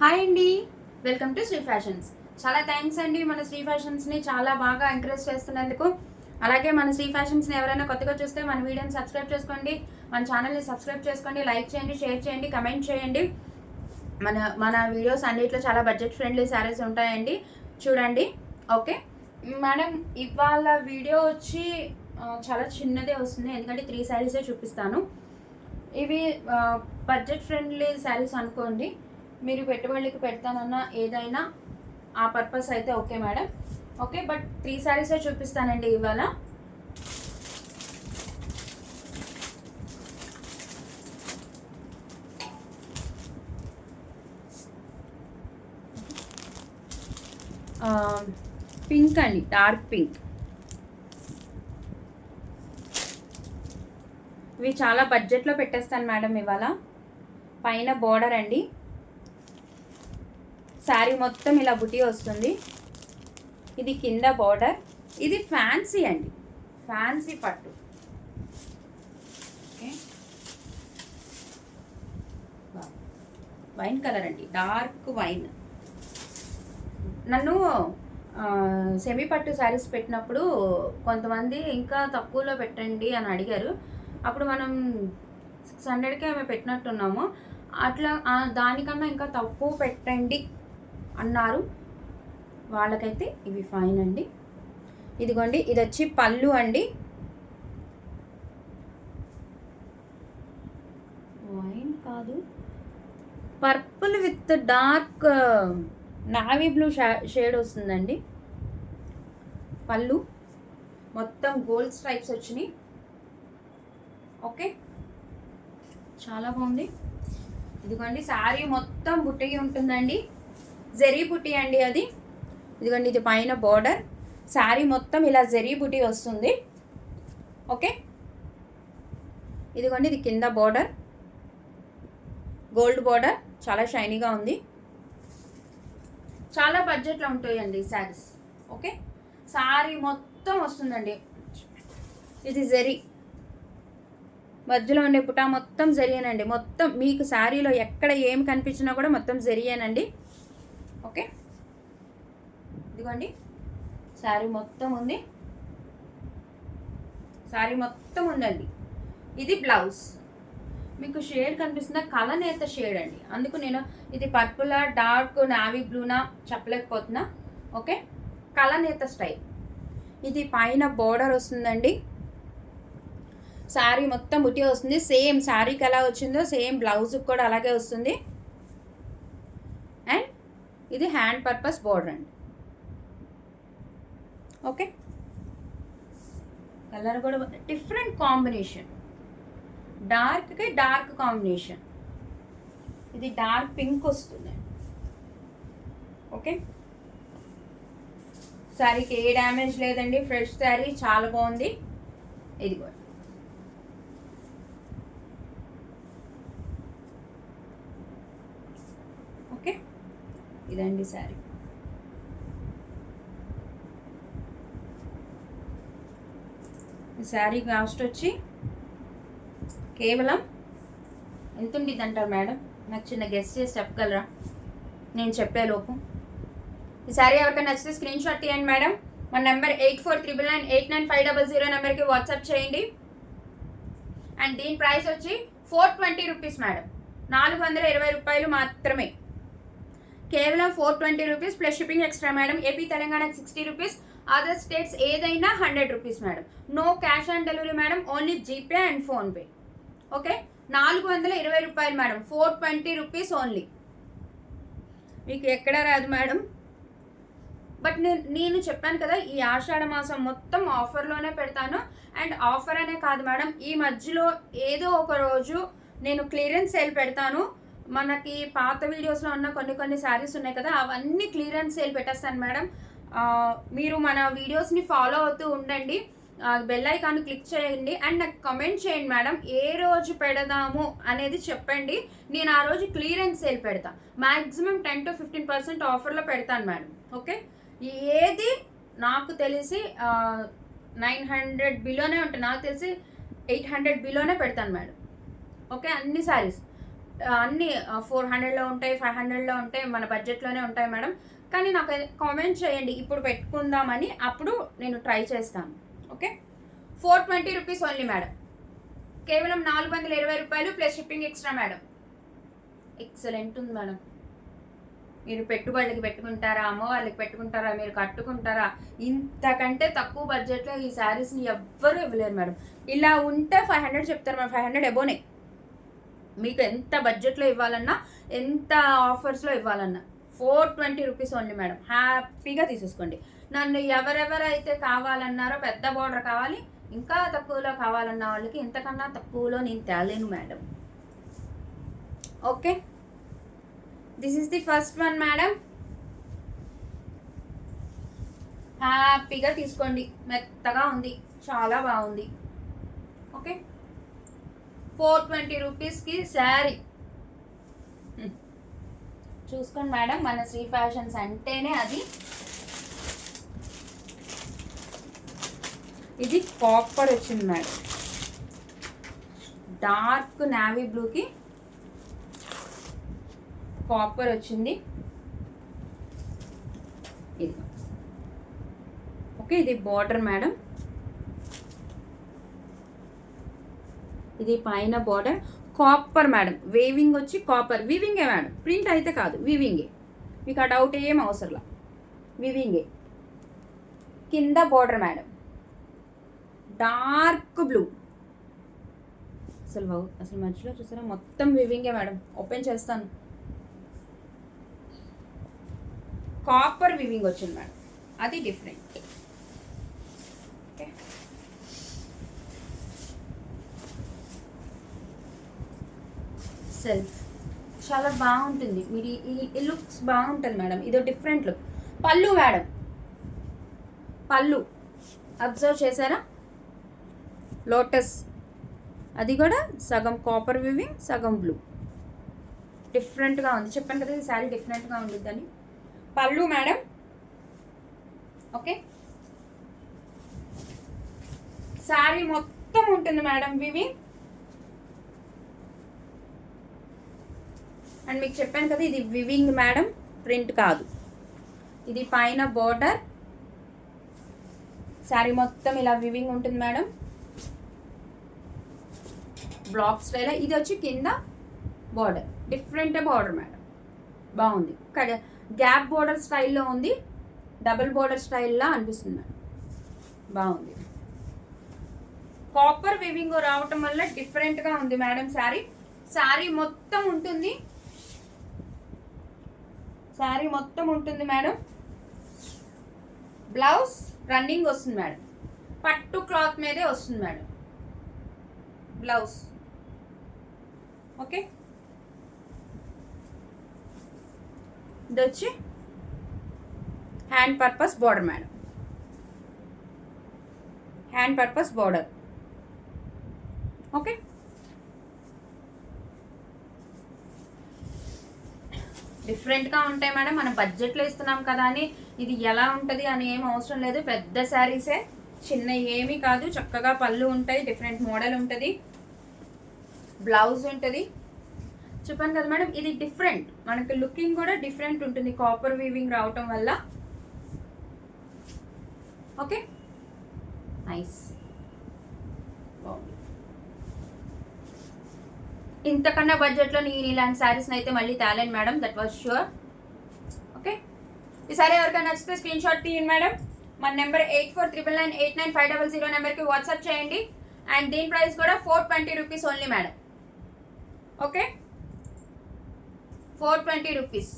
Hi అండి, welcome to Shri fashions. చాలా thanks అండి మన శ్రీ ఫ్యాషన్స్ని చాలా బాగా ఎంకరేజ్ చేస్తున్నందుకు. అలాగే మన శ్రీ ఫ్యాషన్స్ని ఎవరైనా కొత్తగా చూస్తే మన వీడియోని సబ్స్క్రైబ్ చేసుకోండి, మన ఛానల్ని సబ్స్క్రైబ్ చేసుకోండి, లైక్ చేయండి, షేర్ చేయండి, కమెంట్ చేయండి. మన మన వీడియోస్ అన్నిట్లో చాలా బడ్జెట్ ఫ్రెండ్లీ శారీస్ ఉంటాయండి, చూడండి. ఓకే మేడం, ఇవాళ వీడియో వచ్చి చాలా చిన్నదే వస్తుంది, ఎందుకంటే 3 శారీసే చూపిస్తాను. ఇవి బడ్జెట్ ఫ్రెండ్లీ శారీస్ అనుకోండి, మీరు పెట్టుబడులకి పెడతానన్నా ఏదైనా ఆ పర్పస్ అయితే ఓకే మేడం. ఓకే, బట్ 3 శారీసే చూపిస్తానండి ఇవాళ. పింక్ అండి, డార్క్ పింక్. ఇవి చాలా బడ్జెట్లో పెట్టేస్తాను మేడం ఇవాళ. పైన బోర్డర్ అండి, శారీ మొత్తం ఇలా బుటీ వస్తుంది. ఇది కింద బార్డర్. ఇది ఫ్యాన్సీ అండి, ఫ్యాన్సీ పట్టు. ఓకే, వైన్ కలర్ అండి, డార్క్ వైన్. నన్ను సెమీ పట్టు శారీస్ పెట్టినప్పుడు కొంతమంది ఇంకా తక్కువలో పెట్టండి అని అడిగారు. అప్పుడు మనం 600కే మేము పెట్టినట్టున్నాము. అట్లా దానికన్నా ఇంకా తక్కువ పెట్టండి అన్నారు. వాళ్ళకైతే ఇవి ఫైన్ అండి. ఇదిగోండి, ఇది వచ్చి పళ్ళు అండి. వైన్ కాదు, purple with dark navy blue shade వస్తుందండి. పళ్ళు మొత్తం గోల్డ్ స్ట్రైప్స్ వచ్చినాయి. ఓకే, చాలా బాగుంది. ఇదిగోండి, శారీ మొత్తం బుట్టి ఉంటుందండి, జరీ బుట్టి అండి అది. ఇదిగోండి, ఇది పైన బార్డర్, శారీ మొత్తం ఇలా జరీ బుట్టి వస్తుంది. ఓకే, ఇదిగోండి, ఇది కింద బార్డర్, గోల్డ్ బార్డర్, చాలా షైనీగా ఉంది. చాలా బడ్జెట్లో ఉంటాయండి ఈ శారీస్. ఓకే, శారీ మొత్తం వస్తుందండి. ఇది జరీ, మధ్యలో ఉండే పుటా మొత్తం జరియేనండి. మొత్తం మీకు శారీలో ఎక్కడ ఏమి కనిపించినా కూడా మొత్తం జరియేనండి. ఓకే, ఇదిగోండి, శారీ మొత్తం ఉంది, శారీ మొత్తం ఉందండి. ఇది బ్లౌజ్. మీకు షేడ్ కనిపిస్తుందా? కలనేత షేడ్ అండి, అందుకు నేను ఇది పర్పులా డార్క్ నావీ బ్లూనా చెప్పలేకపోతున్నా. ఓకే, కలనేత స్టైల్. ఇది పైన బోర్డర్ వస్తుందండి, శారీ మొత్తం బుట్టి వస్తుంది. సేమ్ శారీకి ఎలా వచ్చిందో సేమ్ బ్లౌజ్కి కూడా అలాగే వస్తుంది. అండ్ ఇది హ్యాండ్ పర్పస్ బోర్డర్ అండి. ఓకే, కలర్ కూడా డిఫరెంట్ కాంబినేషన్, డార్క్కి డార్క్ కాంబినేషన్. ఇది డార్క్ పింక్ వస్తుంది. ఓకే, శారీకి ఏ డ్యామేజ్ లేదండి, ఫ్రెష్ శారీ, చాలా బాగుంది. ఇది కూడా ఓకే, ఇదండి శారీ. ఈ శారీ కాస్ట్ వచ్చి కేవలం ఎంత ఉండిద్ది అంటారు మేడం? నాకు చిన్న గెస్ట్ చేసి చెప్పగలరా నేను చెప్పేలోపు? ఈ శారీ ఎవరికైనా నచ్చితే స్క్రీన్ షాట్ తీయండి మేడం. మన నెంబర్ 8439989500 నెంబర్కి వాట్సాప్ చేయండి. అండ్ దీని ప్రైస్ వచ్చి 420 రూపీస్ మేడం, 420 రూపాయలు మాత్రమే. కేవలం 420 rupees plus shipping extra madam. AP తెలంగాణకి 60 రూపీస్, అదర్ స్టేట్స్ ఏదైనా 100 rupees madam. No cash on delivery madam, only GPay and PhonePe. Okay, 420 రూపాయలు మేడం, 420 రూపీస్ ఓన్లీ. మీకు ఎక్కడ రాదు మేడం. బట్ నేను చెప్పాను కదా, ఈ ఆషాఢ మాసం మొత్తం ఆఫర్లోనే పెడతాను. అండ్ ఆఫర్ అనే కాదు మేడం, ఈ మధ్యలో ఏదో ఒక రోజు నేను క్లియరెన్స్ సేల్ పెడతాను. మనకి పాత వీడియోస్లో ఉన్న కొన్ని శారీస్ ఉన్నాయి కదా, అవన్నీ క్లియరెన్స్ సేల్ పెట్టేస్తాను మేడం. మీరు మన వీడియోస్ని ఫాలో అవుతూ ఉండండి, బెల్ ఐకాన్ క్లిక్ చేయండి. అండ్ నాకు కమెంట్ చేయండి మేడం, ఏ రోజు పెడదాము అనేది చెప్పండి. నేను ఆ రోజు క్లియరెన్స్ సేల్ పెడతా. మ్యాక్సిమం 10 to 15% ఆఫర్లో పెడతాను మేడం. ఓకే, ఏది నాకు తెలిసి 900 బిలోనే ఉంటాయి, నాకు తెలిసి 800 బిలోనే పెడతాను మేడం. ఓకే, అన్ని శారీస్ అన్నీ 400లో ఉంటాయి, 500లో ఉంటాయి, మన బడ్జెట్లోనే ఉంటాయి మేడం. కానీ నాకు కామెంట్ చేయండి ఇప్పుడు పెట్టుకుందామని, అప్పుడు నేను ట్రై చేస్తాను. Okay, 420 rupees only madam. కేవలం 420 రూపాయలు plus shipping extra madam. Excellent ఉంది మేడం. మీరు పెట్టుబడికి పెట్టుకుంటారా, అమ్మ వాళ్ళకి పెట్టుకుంటారా, మీరు కట్టుకుంటారా, ఇంతకంటే తక్కువ బడ్జెట్లో ఈ శారీస్ని ఎవ్వరూ ఇవ్వలేరు మేడం. ఇలా ఉంటే 500 చెప్తారు మేడం, 500 ఎబోనే. మీకు ఎంత బడ్జెట్లో ఇవ్వాలన్నా, ఎంత ఆఫర్స్లో ఇవ్వాలన్నా 420 రూపీస్ ఓన్లీ మేడం. హ్యాపీగా తీసేసుకోండి. నన్ను ఎవరెవరైతే కావాలన్నారో, పెద్ద బార్డర్ కావాలి, ఇంకా తక్కువలో కావాలన్న వాళ్ళకి ఇంతకన్నా తక్కువలో నేను తేలేను madam. Okay, this is the first one madam. హ్యాపీగా తీసుకోండి, మెత్తగా ఉంది, చాలా బాగుంది. ఓకే, 420 రూపీస్కి శారీ చూసుకోండి మేడం. మన శ్రీ ఫ్యాషన్స్ అంటేనే అది. ఇది కాపర్ వచ్చింది మేడం, డార్క్ నావీ బ్లూకి కాపర్ వచ్చింది. ఇది ఓకే, ఇది బార్డర్ మేడం. ఇది పైన బార్డర్ కాపర్ మేడం. వేవింగ్ వచ్చి కాపర్, వీవింగే మేడం, ప్రింట్ అయితే కాదు, వీవింగే. మీకు ఆ డౌట్ ఏం అవసరంలా, వీవింగే. కింద బార్డర్ మేడం, డార్క్ బ్లూ. అసలు మధ్యలో చూసారా, మొత్తం వీవింగే మేడం. ఓపెన్ చేస్తాను. కాపర్ వీవింగ్ వచ్చింది మేడం, అది డిఫరెంట్. ఓకే, సెల్ఫ్ చాలా బాగుంటుంది. మీరు ఈ లుక్స్ బాగుంటుంది మేడం. ఇదో డిఫరెంట్ లుక్. పళ్ళు మేడం, పళ్ళు అబ్జర్వ్ చేశారా, లోటస్. అది కూడా సగం కాపర్ వీవింగ్, సగం బ్లూ. డిఫరెంట్గా ఉంది. చెప్పాను కదా ఈ శారీ డిఫరెంట్గా ఉంటుందని. పళ్ళు మేడం. ఓకే, శారీ మొత్తం ఉంటుంది మేడం వివింగ్. అండ్ మీకు చెప్పాను కదా ఇది వివింగ్ మేడం, ప్రింట్ కాదు. ఇది పైన బోర్డర్, శారీ మొత్తం ఇలా వివింగ్ ఉంటుంది మేడం, బ్లాక్ స్టైల్. ఇది వచ్చి కింద బార్డర్, డిఫరెంట్ బార్డర్ మేడం, బాగుంది. గ్యాప్ బార్డర్ స్టైల్లో ఉంది, డబుల్ బార్డర్ స్టైల్లా అనిపిస్తుంది మేడం, బాగుంది. కాపర్ వివింగ్ రావటం వల్ల డిఫరెంట్గా ఉంది మేడం శారీ. శారీ మొత్తం ఉంటుంది, శారీ మొత్తం ఉంటుంది మేడం. బ్లౌజ్ రన్నింగ్ వస్తుంది మేడం, పట్టు క్లాత్ మీదే వస్తుంది మేడం బ్లౌజ్. ఓకే, ఇది వచ్చి hand purpose border madam, hand purpose border. Okay, డిఫరెంట్గా ఉంటాయి మేడం. మన బడ్జెట్లో ఇస్తున్నాం కదా అని ఇది ఎలా ఉంటుంది అని ఏం అవసరం లేదు. పెద్ద శారీసే, చిన్న ఏమీ కాదు. చక్కగా పళ్ళు ఉంటాయి, డిఫరెంట్ మోడల్ ఉంటుంది, బ్లౌజ్ ఉంటుంది. చెప్పాను కదా మేడం, ఇది డిఫరెంట్. మనకి లుకింగ్ కూడా డిఫరెంట్ ఉంటుంది కాపర్ వీవింగ్ రావటం వల్ల. ఓకే, నైస్, బాగుంది. ఇంతకన్నా బడ్జెట్లో నేను ఇలాంటి శారీస్ని అయితే మళ్ళీ తేలేను madam, that was sure. Okay, ఈ సారీ ఎవరికైనా నచ్చితే స్క్రీన్ షాట్ తీయండి మేడం. మన నెంబర్ 8499989500 నెంబర్కి వాట్సాప్ చేయండి. అండ్ దీని ప్రైస్ కూడా 420 rupees only madam. Okay, 420 rupees.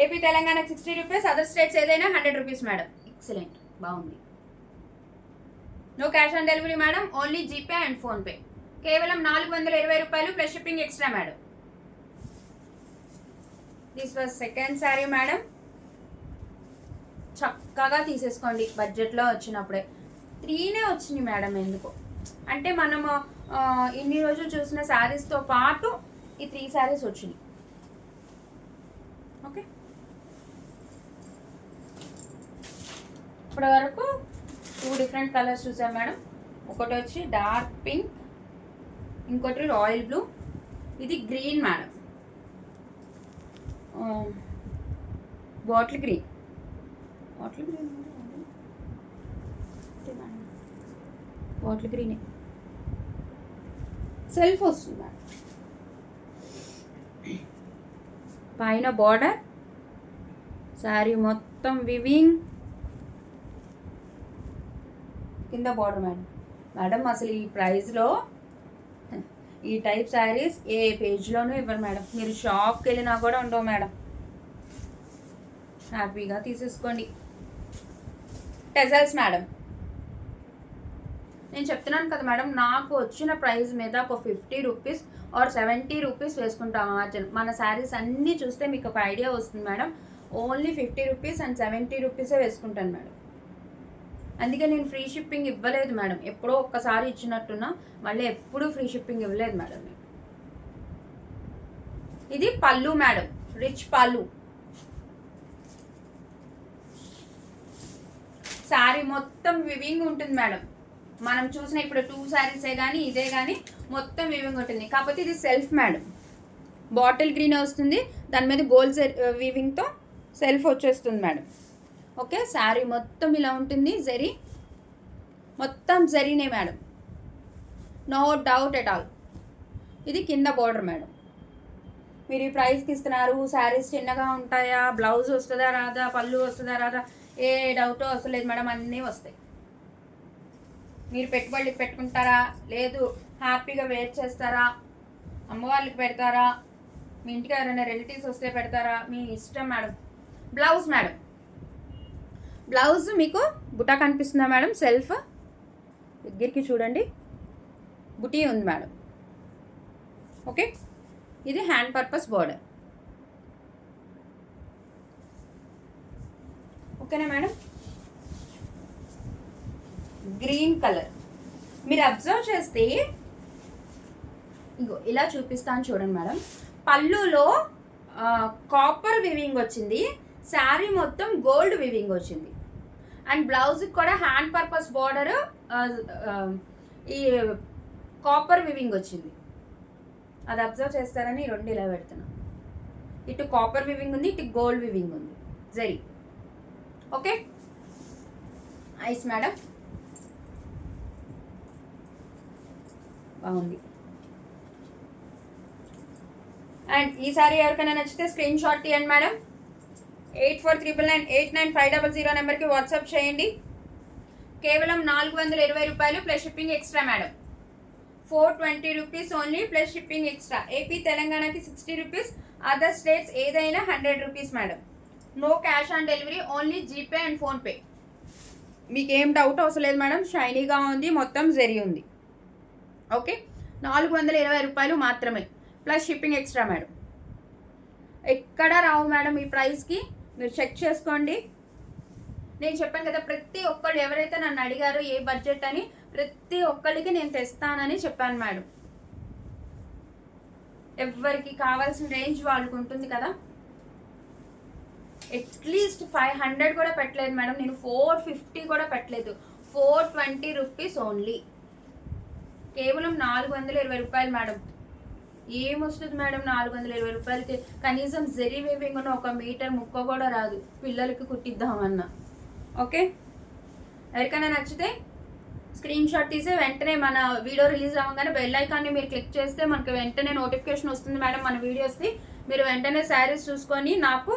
AP తెలంగాణకి 60 రూపీస్, అదర్ స్టేట్స్ ఏదైనా 100 రూపీస్ మేడం. ఎక్సలెంట్, బాగుంది. No cash on delivery madam, only GPay and PhonePe. కేవలం 420 రూపాయలు plus shipping extra madam. This was second sari madam. చక్కగా తీసేసుకోండి బడ్జెట్లో వచ్చినప్పుడే. 3నే వచ్చినాయి మేడం. ఎందుకో అంటే మనము ఇన్ని రోజులు చూసిన శారీస్తో పాటు ఈ 3 శారీస్ వచ్చినాయి. ఓకే, ఇప్పటి వరకు 2 డిఫరెంట్ కలర్స్ చూసాం మేడం. ఒకటి వచ్చి డార్క్ పింక్, ఇంకోటి రాయల్ బ్లూ, ఇది green madam, bottle green, bottle green bottle గ్రీనే సెల్ఫ్ వస్తుంది మేడం. పైన బార్డర్, శారీ మొత్తం వివింగ్, కింద బార్డర్ మేడం. మేడం అసలు ఈ ప్రైస్లో ఈ టైప్ శారీస్ ఏ పేజ్లోనూ ఇవ్వరు మేడం. మీరు షాప్కి వెళ్ళినా కూడా ఉండవు మేడం. హ్యాపీగా తీసేసుకోండి. టెజల్స్ మేడం, నేను చెప్తున్నాను కదా మేడం, నాకు వచ్చిన ప్రైస్ మీద ఒక 50 రూపీస్ ఆర్ 70 రూపీస్ వేసుకుంటాం. మన శారీస్ అన్నీ చూస్తే మీకు ఒక ఐడియా వస్తుంది మేడం. ఓన్లీ 50 రూపీస్ అండ్ 70 రూపీసే వేసుకుంటాను మేడం. అందుకే నేను ఫ్రీ షిప్పింగ్ ఇవ్వలేదు మేడం. ఎప్పుడో ఒక్కసారి ఇచ్చినట్టున్నా, మళ్ళీ ఎప్పుడూ ఫ్రీ షిప్పింగ్ ఇవ్వలేదు మేడం. ఇది పళ్ళు మేడం, రిచ్ పళ్ళు. శారీ మొత్తం వివింగ్ ఉంటుంది మేడం. మనం చూసిన ఇప్పుడు 2 శారీసే కానీ ఇదే కానీ మొత్తం వీవింగ్ ఉంటుంది. కాకపోతే ఇది సెల్ఫ్ మేడం, బాటిల్ గ్రీన్ వస్తుంది, దాని మీద గోల్డ్ వీవింగ్తో సెల్ఫ్ వచ్చేస్తుంది మేడం. ఓకే, శారీ మొత్తం ఇలా ఉంటుంది. జరీ మొత్తం జరీనే madam, no doubt at all. ఇది కింద బార్డర్ మేడం. మీరు ఈ ప్రైస్కి ఇస్తున్నారు, శారీస్ చిన్నగా ఉంటాయా, బ్లౌజ్ వస్తుందా రాదా, పళ్ళు వస్తుందా రాదా, ఏ డౌట్ వస్తలేదు మేడం. అన్నీ వస్తాయి. మీరు పెట్టుబడికి పెట్టుకుంటారా, లేదు హ్యాపీగా వేర్ చేస్తారా, అమ్మవాళ్ళకి పెడతారా, మీ ఇంటికి ఎవరైనా రిలేటివ్స్ వస్తే పెడతారా, మీ ఇష్టం మేడం. బ్లౌజ్ మేడం, బ్లౌజ్ మీకు బుటా కనిపిస్తుందా మేడం? సెల్ఫ్ దగ్గరికి చూడండి, బుటీ ఉంది మేడం. ఓకే, ఇది హ్యాండ్ పర్పస్ బోర్డర్. ఓకేనా మేడం? గ్రీన్ కలర్ మీరు అబ్జర్వ్ చేస్తే ఇంకో ఇలా చూపిస్తాను చూడండి మేడం. పళ్ళులో కాపర్ వివింగ్ వచ్చింది, శారీ మొత్తం గోల్డ్ వివింగ్ వచ్చింది, అండ్ బ్లౌజ్కి కూడా హ్యాండ్ పర్పస్ బార్డర్ ఈ కాపర్ వివింగ్ వచ్చింది. అది అబ్జర్వ్ చేస్తారని 2 ఇలా పెడుతున్నా. ఇటు కాపర్ వివింగ్ ఉంది, ఇటు గోల్డ్ వివింగ్ ఉంది, జరీ. ఓకే, ఐస్ మేడం, బాగుంది. అండ్ ఈ సారీ ఎవరికైనా నచ్చితే స్క్రీన్ షాట్ తీయండి మేడం. 8499899500 నెంబర్కి వాట్సాప్ చేయండి. కేవలం 420 రూపాయలు plus shipping extra madam. 420 rupees only plus shipping extra. AP తెలంగాణకి 60 రూపీస్, అదర్ స్టేట్స్ ఏదైనా 100 rupees madam. No cash on delivery, only GPay and PhonePe. మీకు ఏం డౌట్ అవసరం లేదు మేడం. షైనీగా ఉంది, మొత్తం జరీ ఉంది. ఓకే, 420 రూపాయలు మాత్రమే ప్లస్ షిప్పింగ్ ఎక్స్ట్రా మేడం. ఎక్కడ రావు మేడం ఈ ప్రైస్కి, మీరు చెక్ చేసుకోండి. నేను చెప్పాను కదా, ప్రతి ఒక్కళ్ళు ఎవరైతే నన్ను అడిగారో ఏ బడ్జెట్ అని, ప్రతి ఒక్కళ్ళకి నేను తెస్తానని చెప్పాను మేడం. ఎవరికి కావాల్సిన రేంజ్ వాళ్ళకు ఉంటుంది కదా. అట్లీస్ట్ 500 కూడా పెట్టలేదు మేడం, నేను 450 కూడా పెట్టలేదు. 420 రూపీస్ ఓన్లీ, కేవలం 420 రూపాయలు మేడం. ఏమొస్తుంది మేడం 420 రూపాయలకి? కనీసం జరీ వేవింగ్ ఉన్న 1 మీటర్ ముక్క కూడా రాదు, పిల్లలకి కుట్టిద్దామన్నా. ఓకే, ఎవరికైనా నచ్చితే స్క్రీన్ షాట్ తీసి వెంటనే మన వీడియో రిలీజ్ అవ్వగానే బెల్ ఐకాన్ని మీరు క్లిక్ చేస్తే మనకు వెంటనే నోటిఫికేషన్ వస్తుంది మేడం మన వీడియోస్ది. మీరు వెంటనే శారీస్ చూసుకొని నాకు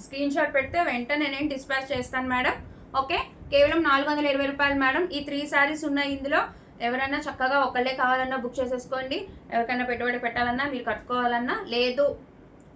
స్క్రీన్ షాట్ పెడితే వెంటనే నేను డిస్పాచ్ చేస్తాను మేడం. ఓకే, కేవలం 420 రూపాయలు మేడం. ఈ 3 శారీస్ ఉన్నాయి ఇందులో. ఎవరైనా చక్కగా ఒకళ్ళే కావాలన్నా బుక్ చేసేసుకోండి. ఎవరికైనా పెట్టుబడి పెట్టాలన్నా, మీరు కట్టుకోవాలన్నా, లేదు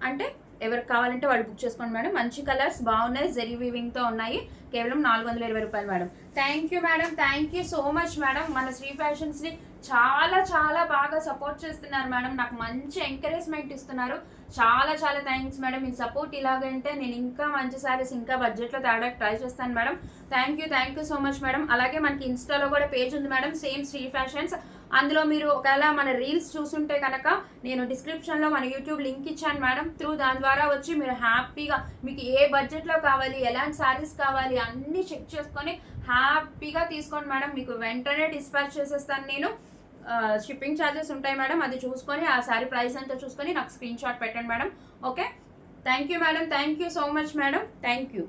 అంటే ఎవరికి కావాలంటే వాళ్ళు బుక్ చేసుకోండి మేడం. మంచి కలర్స్ బాగున్నాయి, జరీ వీవింగ్తో ఉన్నాయి. కేవలం 420 రూపాయలు madam. Thank you madam, thank you so much madam. మన శ్రీ ఫ్యాషన్స్ని చాలా చాలా బాగా సపోర్ట్ చేస్తున్నారు మేడం. నాకు మంచి ఎంకరేజ్మెంట్ ఇస్తున్నారు. చాలా చాలా థ్యాంక్స్ మేడం. మీ సపోర్ట్ ఇలాగంటే నేను ఇంకా మంచి సారీస్ ఇంకా బడ్జెట్లో తేడానికి ట్రై చేస్తాను madam. Thank you so much madam. అలాగే మనకి ఇన్స్టాలో కూడా పేజ్ ఉంది మేడం, సేమ్ శ్రీ ఫ్యాషన్స్. అందులో మీరు ఒకవేళ మన రీల్స్ చూస్తుంటే కనుక నేను డిస్క్రిప్షన్లో మన యూట్యూబ్ లింక్ ఇచ్చాను మేడం. దాని ద్వారా వచ్చి మీరు హ్యాపీగా మీకు ఏ బడ్జెట్లో కావాలి, ఎలాంటి శారీస్ కావాలి అన్నీ చెక్ చేసుకొని హ్యాపీగా తీసుకోండి మేడం. మీకు వెంటనే డిస్పాచ్ చేసేస్తాను నేను. షిప్పింగ్ ఛార్జెస్ ఉంటాయి మేడం, అది చూసుకొని ఆ శారీ ప్రైస్ అంతా చూసుకొని నాకు స్క్రీన్ షాట్ పెట్టండి madam. Okay, thank you madam, thank you so much madam, thank you.